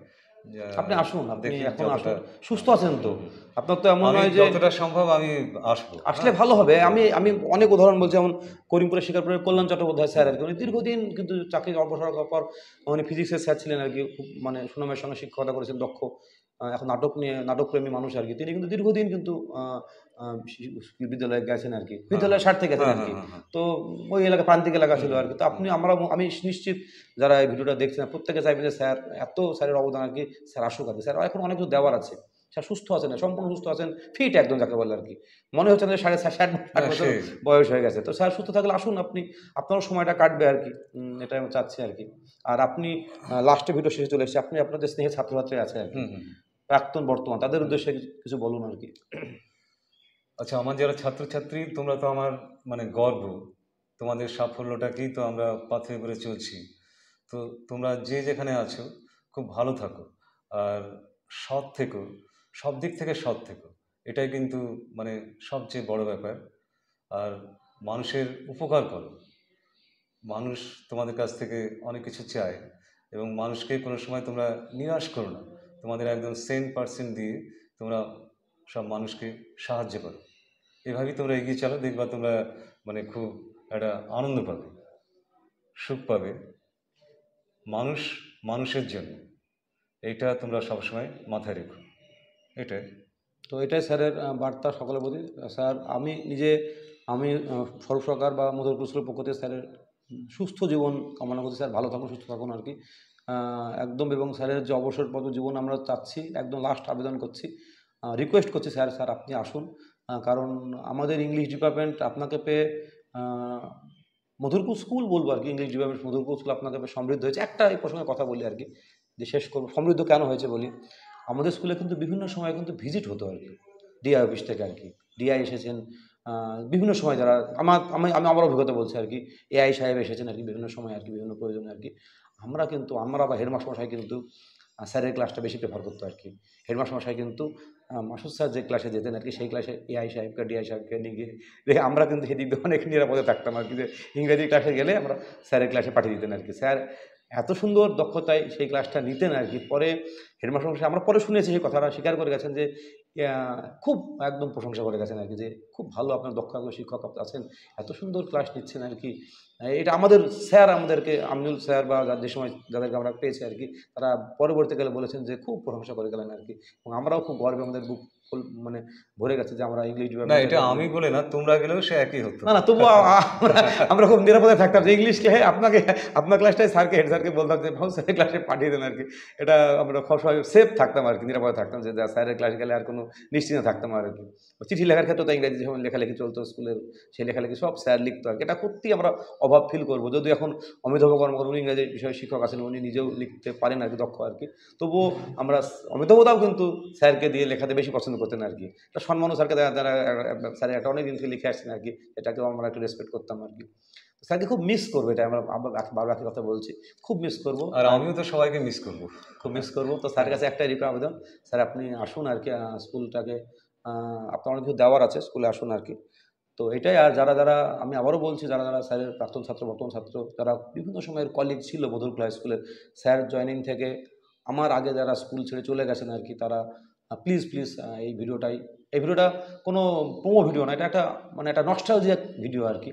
আপনি আসুন, আপনি এখন আসুন, সুস্থ আছেন তো? আপনার তো এমন নয় যে যতটা সম্ভব আমি আসবো, আসলে ভালো হবে। আমি অনেক উদাহরণ বলছি, যেমন করিমপুরের শিকারপুরের কল্যাণ চট্টোপাধ্যায় স্যার আর কি, উনি দীর্ঘদিন কিন্তু চাকরির অবসর করার পর উনি ফিজিক্সের স্যার ছিলেন আর কি, খুব মানে সুনামের সঙ্গে শিক্ষকতা করেছেন, দক্ষ, এখন নাটকপ্রেমী মানুষ আর কি। তিনি কিন্তু দীর্ঘদিন কিন্তু বিদ্যালয়ে গেছেন আর কি, বিদ্যালয়ের স্বার্থে গেছেন আর কি। তো ওই এলাকা প্রান্তিক এলাকা ছিল আর কি। তো আমি নিশ্চিত যারা এই ভিডিওটা দেখছেন প্রত্যেকে চাইবেন যে স্যার, স্যারের অবদান আর কি, স্যার আসুক আর কি। স্যার এখন অনেক কিছু দেওয়ার আছে, স্যার সুস্থ আছেন, সম্পূর্ণ সুস্থ আছেন, ফিট একদম যাকে বলে আর কি। মনে হচ্ছে না 60 বছর বয়স হয়ে গেছে। তো স্যার সুস্থ থাকলে আসুন, আপনারও সময়টা কাটবে আর কি, এটাই আমি চাচ্ছি আর কি। আর আপনি লাস্টে ভিডিও শেষে চলে এসেছে, আপনি আপনাদের স্নেহের ছাত্রছাত্রী আছে আর কি, প্রাক্তন বর্তমান, তাদের উদ্দেশ্যে কিছু বলুন আর কি। আচ্ছা, আমার যারা ছাত্রছাত্রী, তোমরা তো আমার মানে গর্ব, তোমাদের সাফল্যটাকেই তো আমরা পাথে করে চলছি। তো তোমরা যে যেখানে আছো খুব ভালো থাকো, আর সৎ থেকো, সব দিক থেকে সৎ থেকো, এটাই কিন্তু মানে সবচেয়ে বড় ব্যাপার। আর মানুষের উপকার করো, মানুষ তোমাদের কাছ থেকে অনেক কিছু চায়, এবং মানুষকে কোনো সময় তোমরা নিরাশ করো না, তোমাদের একদম 100% দিয়ে তোমরা সব মানুষকে সাহায্য করো। এভাবেই তোমরা এগিয়ে চলো, দেখবা তোমরা মানে খুব একটা আনন্দ পাবে, সুখ পাবে। মানুষ মানুষের জন্য, এইটা তোমরা সবসময় মাথায় রেখো, এটাই। তো এটাই স্যারের বার্তা সকলের প্রতি। স্যার, আমি সড়ক সরকার বা মধুরপুর স্কুলের পক্ষ থেকে স্যারের সুস্থ জীবন কামনা করছি। স্যার ভালো থাকুন, সুস্থ থাকুন আর কি, একদম। এবং স্যারের যে অবসরপদ জীবন আমরা চাচ্ছি, একদম লাস্ট আবেদন করছি, রিকোয়েস্ট করছি, স্যার আপনি আসুন। কারণ আমাদের ইংলিশ ডিপার্টমেন্ট আপনাকে পেয়ে, মধুরপুর স্কুল বলবো আর কি, ইংলিশ ডিপার্টমেন্ট মধুরপুর স্কুল আপনাকে পেয়ে সমৃদ্ধ হয়েছে। একটা এই প্রসঙ্গে কথা বলি আর কি, যে শেষ করবো, সমৃদ্ধ কেন হয়েছে বলি। আমাদের স্কুলে কিন্তু বিভিন্ন সময় কিন্তু ভিজিট হতো আর কি, ডিআই অফিস থেকে আর কি, ডিআই এসেছেন বিভিন্ন সময়, যারা আমার অভিজ্ঞতা বলছে আর কি, এআই সাহেব এসেছেন আর কি বিভিন্ন সময় আর কি, বিভিন্ন প্রয়োজনে আর কি। আমরা বা হেডমাস্টারমশাই কিন্তু স্যারের ক্লাসটা বেশি প্রেফার করতো আর কি। হেডমাস্টারমশাই কিন্তু মাসুদ স্যার যে ক্লাসে যেতেন আর কি, সেই ক্লাসে এআই সাহেবকে ডিআই সাহেবকে নিয়ে গিয়ে রেখে আমরা কিন্তু সেদিক দিয়ে অনেক নিরাপদে থাকতাম আর কি, যে ইংরেজি ক্লাসে গেলে আমরা স্যারের ক্লাসে পাঠিয়ে দিতেন আর কি। স্যার এত সুন্দর দক্ষতায় সেই ক্লাসটা নিতেন আর কি। পরে হেডমাস্টারমশাই, আমরা পরে শুনেছি সেই কথাটা, স্বীকার করে গেছেন যে খুব একদম প্রশংসা করে গেছেন আর কি, যে খুব ভালো আপনার দক্ষ শিক্ষক আছেন, এত সুন্দর ক্লাস নিচ্ছেন আর কি। এটা আমাদের স্যার, আমাদেরকে আমিনুল স্যার বা যে সময় যাদেরকে আমরা পেয়েছি আর কি, তারা পরবর্তীকালে বলেছেন যে খুব প্রশংসা করে গেলেন আর কি। এবং আমরাও খুব গর্বে আমাদের বুক মানে ভরে গেছে যে আমরা ইংলিশ না, এটা আমি বলে না, তোমরা গেলেও সে একই হতো। না তবুও আমরা খুব নিরাপদে থাকতাম, যে ইংলিশকে আপনার ক্লাসটাই স্যারকে, হেড স্যারকে বলতাম যে ভাও স্যারের ক্লাসে পাঠিয়ে দেন আর কি। এটা আমরা সবসময় সেফ থাকতাম আর কি, নিরাপদে থাকতাম, যে স্যারের ক্লাসে গেলে আর কোনো নিশ্চিন্তে থাকতাম আর কি। চিঠি লেখার ক্ষেত্রে তো ইংরেজি যখন লেখালেখি চলতো স্কুলের, সেই লেখালেখি সব স্যার লিখতো আর কি। এটা সত্যিই আমরা অভাব ফিল করবো, যদি এখন অমিতাভ কর্মকার উনি ইংরেজি বিষয়ে শিক্ষক আছেন, উনি নিজেও লিখতে পারেন আর কি, দক্ষ আর কি। তবুও আমরা অমিতাভদাও কিন্তু স্যারকে দিয়ে লেখাতে বেশি পছন্দ করতেন আর কি। একটা সম্মানও স্যারকে যারা স্যারের একটা অনেক দিন থেকে লিখে আসছেন আর কি, এটাকেও আমরা একটু রেসপেক্ট করতাম আর কি। স্যারকে খুব মিস করবো, এটা আমরা বারবার একই কথা বলছি, খুব মিস করবো। আর আমিও তো সবাইকে মিস করবো, খুব মিস করবো। তো স্যারের কাছে একটা আবেদন, স্যার আপনি আসুন আর কি, স্কুলটাকে আপনার অনেক কিছু দেওয়ার আছে, স্কুলে আসুন আর কি। তো এটাই। আর যারা আমি আবারও বলছি, যারা স্যারের প্রাক্তন ছাত্র, বর্তমান ছাত্র, যারা বিভিন্ন সময়ের কলিগ ছিল মধুরকুল হাই স্কুলের, স্যার জয়েনিং থেকে আমার আগে যারা স্কুল ছেড়ে চলে গেছেন আর কি, তারা প্লিজ এই ভিডিওটা কোনো প্রোমো ভিডিও না, এটা একটা মানে একটা নস্টালজিয়া ভিডিও আর কি।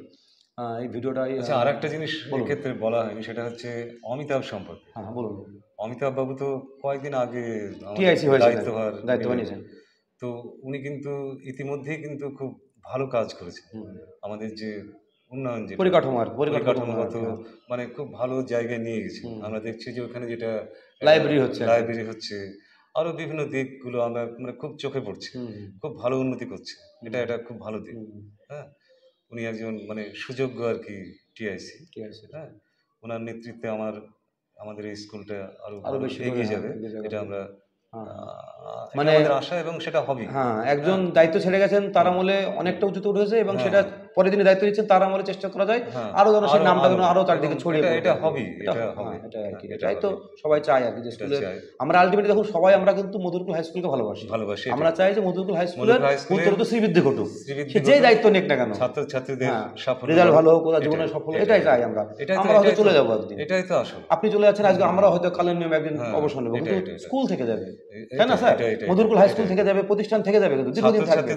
এই ভিডিওটাই। আচ্ছা, আর একটা জিনিস এক্ষেত্রে বলা হয়নি, সেটা হচ্ছে অমিতাভ সম্পর্কে। হ্যাঁ বলুন। অমিতাভ বাবু তো কয়েকদিন আগে টিআইসি দায়িত্ব নিয়েছেন। তো উনি কিন্তু ইতিমধ্যেই কিন্তু খুব ভালো কাজ করেছেন, আমাদের যে উন্নয়ন, যে পরিকাঠামোগত মানে খুব ভালো জায়গায় নিয়ে গেছে। আমরা দেখছি যে ওখানে যেটা লাইব্রেরি হচ্ছে, আরো বিভিন্ন দিকগুলো আমরা মানে খুব চোখে পড়ছে, খুব ভালো উন্নতি করছে। এটা খুব ভালো দিক। হ্যাঁ, উনি একজন মানে সুযোগ্য আর কি টিআইসি। হ্যাঁ, ওনার নেতৃত্বে আমাদের এই স্কুলটা আরো বেশি এগিয়ে যাবে, এটা আমরা মানে আশা, এবং সেটা হবে। হ্যাঁ, একজন দায়িত্ব ছেড়ে গেছেন, তার আমলে অনেকটা উঁচুতে উঠেছে, এবং সেটা পরে তিনি দায়িত্ব নিচ্ছেন তার আমলে চেষ্টা করা যায় আরো যেন সেই নামটা যেন আরো চারদিকে ছড়িয়ে পড়ে। এটা হবে, এটা আর কি, এটাই তো সবাই চায় আর কি যে স্কুলে আমরা আলটিমেটলি দেখুন সবাই আমরা কিন্তু মধুরকুল হাই স্কুলকে ভালোবাসি। আমরা চাই যে মধুরকুল হাই স্কুলের উত্তরোত্তর শ্রীবৃদ্ধি ঘটুক, সে যে দায়িত্ব নিক না কেন, ছাত্রছাত্রীদের রেজাল্ট ভালো হোক, ওরা জীবনে সফল, এটাই চাই আমরা। আমরা হয়তো চলে যাবো একদিন, এটাই তো আসল, আপনি চলে যাচ্ছেন আজকে, আমরা হয়তো কালের নিয়ম একদিন অবসর নেবো, কিন্তু স্কুল থেকে যাবে, তাই না স্যার? মধুরকুল হাই স্কুল থেকে যাবে, প্রতিষ্ঠান থেকে যাবে, কিন্তু দীর্ঘদিন থাকবে,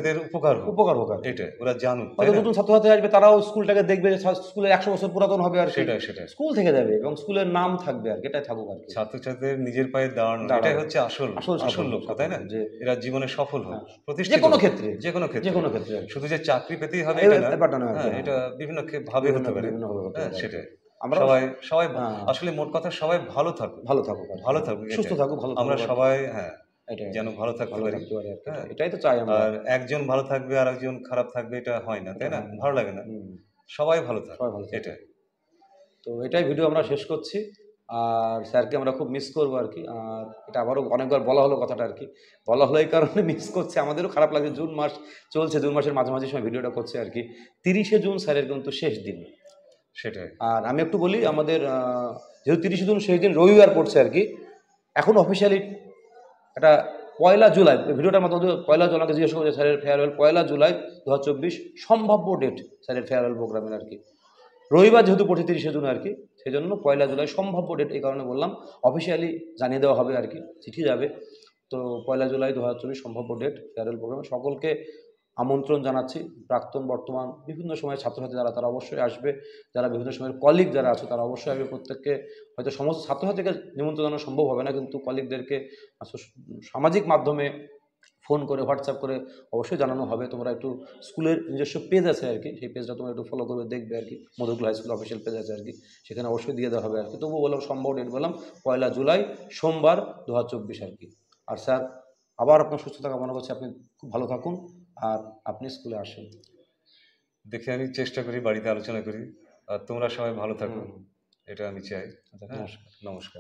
উপকার হোক। এটা ওরা জানুক, হয়তো নতুন ছাত্রছাত্রী আসবে, তারাও স্কুলটাকে দেখবে, স্কুলের 100 বছর পুরাতন হবে আর সেটা স্কুল থেকে যাবে এবং স্কুলের নাম থাকবে আর এটাই থাকুক আর কি। ছাত্রছাত্রীদের নিজের পায়ে দাঁড়ানো, এটাই হচ্ছে আসল লক্ষ্য, তাই না? যে এরা জীবনে সফল হোক, প্রতিষ্ঠিত, যে কোনো ক্ষেত্রে, শুধু যে চাকরি পেতেই হবে এটা না, এটা বিভিন্ন ভাবে হতে পারে, সেটাই। আমরা সবাই আসলে মোট কথা সবাই ভালো থাকুক, সুস্থ থাকুক, আমরা সবাই যেন ভালো থাকতে পারি, এটাই তো চাই আমরা। আর একজন ভালো থাকবে আর একজন খারাপ থাকবে এটা হয় না, তাই না? ভালো লাগে না, সবাই ভালো থাকবে, এটাই। তো এটাই ভিডিও আমরা শেষ করছি, আর স্যারকে আমরা খুব মিস করবো আর কি। আর এটা আবারও অনেকবার বলা হলো কথাটা আর কি, বলা হলো এই কারণে মিস করছে, আমাদেরও খারাপ লাগছে। জুন মাস চলছে, জুন মাসের মাঝামাঝি সময় ভিডিওটা করছে আর কি। 30শে জুন স্যারের কিন্তু শেষ দিন, সেটাই। আর আমি একটু বলি, আমাদের যেহেতু 30শে জুন শেষ দিন রবিবার পড়ছে আর কি, এখন অফিসিয়ালি এটা 1 জুলাই, ভিডিওটার মধ্যে 1 জুলাই আমাকে জিজ্ঞেস করছে স্যারের ফেয়ারওয়েল 1 জুলাই 2024 সম্ভাব্য ডেট স্যারের ফেয়ারওয়েল প্রোগ্রামের আর কি। রবিবার যেহেতু পড়ছে 30শে জুন আর কি, সেই জন্য 1 জুলাই সম্ভাব্য ডেট, এই কারণে বললাম অফিসিয়ালি জানিয়ে দেওয়া হবে আর কি, চিঠি যাবে। তো 1 জুলাই 2024 সম্ভাব্য ডেট ফেয়ারওয়েল প্রোগ্রামে সকলকে আমন্ত্রণ জানাচ্ছি। প্রাক্তন বর্তমান বিভিন্ন সময়ের ছাত্রছাত্রী যারা, তারা অবশ্যই আসবে, যারা বিভিন্ন সময়ের কলিগ যারা আছে তারা অবশ্যই আসবে। প্রত্যেককে হয়তো সমস্ত ছাত্রছাত্রীকে নিমন্ত্রণ জানানো সম্ভব হবে না, কিন্তু কলিগদেরকে সামাজিক মাধ্যমে ফোন করে, হোয়াটসঅ্যাপ করে অবশ্যই জানানো হবে। তোমরা একটু স্কুলের নিজস্ব পেজ আছে আর কি, সেই পেজটা তোমরা একটু ফলো করবে, দেখবে আর কি, Madhurkul high school official page আছে আর কি, সেখানে অবশ্যই দিয়ে দেওয়া হবে আর কি। তবুও বললাম সম্ভব ডেট, বললাম 1 জুলাই সোমবার 2024 আর কি। আর স্যার আবার আপনার সুস্থতা কামনা করছি, আপনি খুব ভালো থাকুন, আর আপনি স্কুলে আসেন। দেখে আমি চেষ্টা করি, বাড়িতে আলোচনা করি, আর তোমরা সবাই ভালো থাকো, এটা আমি চাই। নমস্কার।